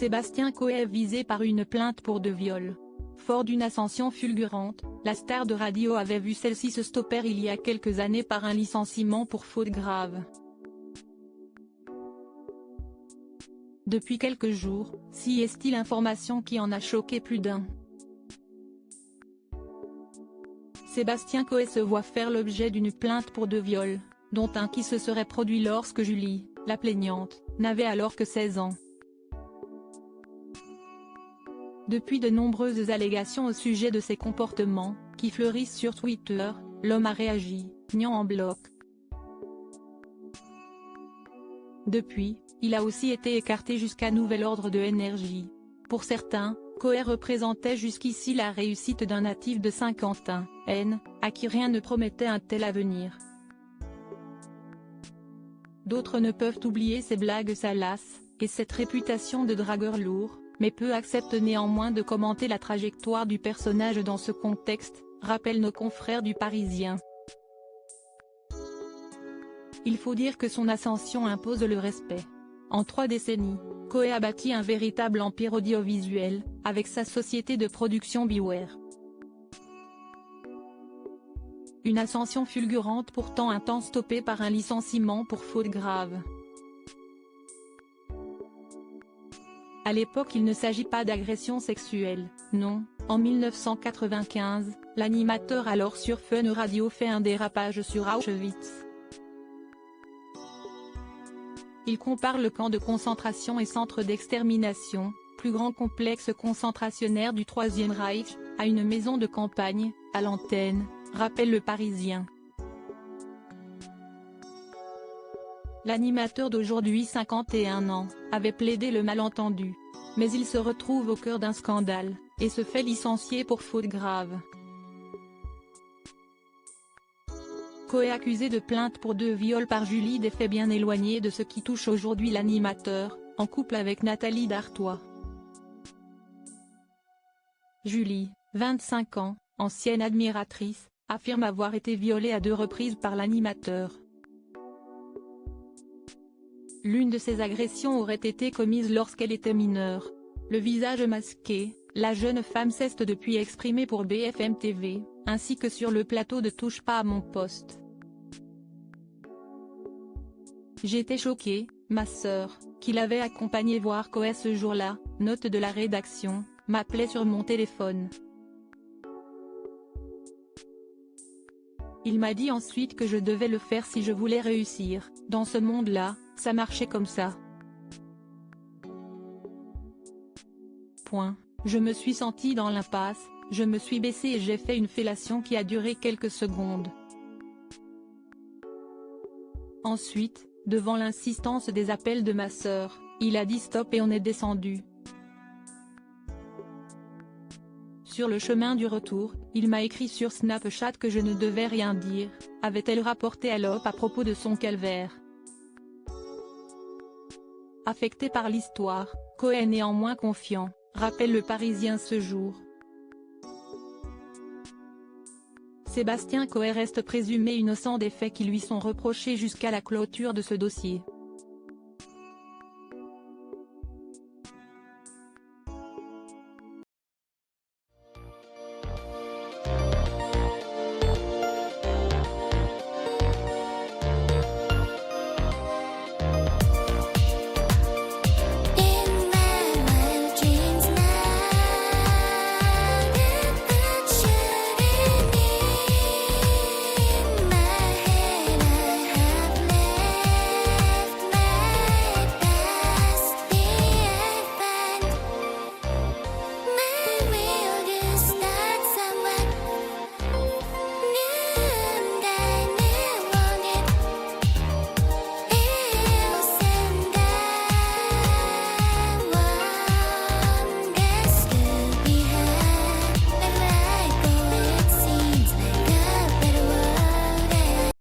Sébastien Coé est visé par une plainte pour 2 viols. Fort d'une ascension fulgurante, la star de radio avait vu celle-ci se stopper il y a quelques années par un licenciement pour faute grave. Depuis quelques jours, si est-il information qui en a choqué plus d'un. Sébastien Coé se voit faire l'objet d'une plainte pour 2 viols, dont un qui se serait produit lorsque Julie, la plaignante, n'avait alors que 16 ans. Depuis de nombreuses allégations au sujet de ses comportements, qui fleurissent sur Twitter, l'homme a réagi, niant en bloc. Depuis, il a aussi été écarté jusqu'à nouvel ordre de énergie. Pour certains, Coé représentait jusqu'ici la réussite d'un natif de Saint-Quentin, N, à qui rien ne promettait un tel avenir. D'autres ne peuvent oublier ses blagues salaces, et cette réputation de dragueur lourd, mais peu acceptent néanmoins de commenter la trajectoire du personnage dans ce contexte, rappellent nos confrères du Parisien. Il faut dire que son ascension impose le respect. En 3 décennies, Coé a bâti un véritable empire audiovisuel, avec sa société de production Beware. Une ascension fulgurante pourtant un temps stoppée par un licenciement pour faute grave. À l'époque il ne s'agit pas d'agression sexuelle, non, en 1995, l'animateur alors sur Fun Radio fait un dérapage sur Auschwitz. Il compare le camp de concentration et centre d'extermination, plus grand complexe concentrationnaire du Troisième Reich, à une maison de campagne, à l'antenne, rappelle le Parisien. L'animateur d'aujourd'hui 51 ans, avait plaidé le malentendu. Mais il se retrouve au cœur d'un scandale, et se fait licencier pour faute grave. Coé accusé de plainte pour 2 viols par Julie des faits bien éloignés de ce qui touche aujourd'hui l'animateur, en couple avec Nathalie Dartois. Julie, 25 ans, ancienne admiratrice, affirme avoir été violée à 2 reprises par l'animateur. L'une de ces agressions aurait été commise lorsqu'elle était mineure. Le visage masqué, la jeune femme s'est depuis exprimée pour BFM TV, ainsi que sur le plateau de Touche pas à mon poste. J'étais choquée, ma sœur, qui l'avait accompagnée voir Coé ce jour-là, note de la rédaction, m'appelait sur mon téléphone. Il m'a dit ensuite que je devais le faire si je voulais réussir, dans ce monde-là, ça marchait comme ça. Point. Je me suis sentie dans l'impasse, je me suis baissée et j'ai fait une fellation qui a duré quelques secondes. Ensuite, devant l'insistance des appels de ma sœur, il a dit stop et on est descendu. Sur le chemin du retour, il m'a écrit sur Snapchat que je ne devais rien dire, avait-elle rapporté à l'OP à propos de son calvaire. Affecté par l'histoire, Coé est néanmoins confiant, rappelle le Parisien ce jour. Sébastien Coé reste présumé innocent des faits qui lui sont reprochés jusqu'à la clôture de ce dossier.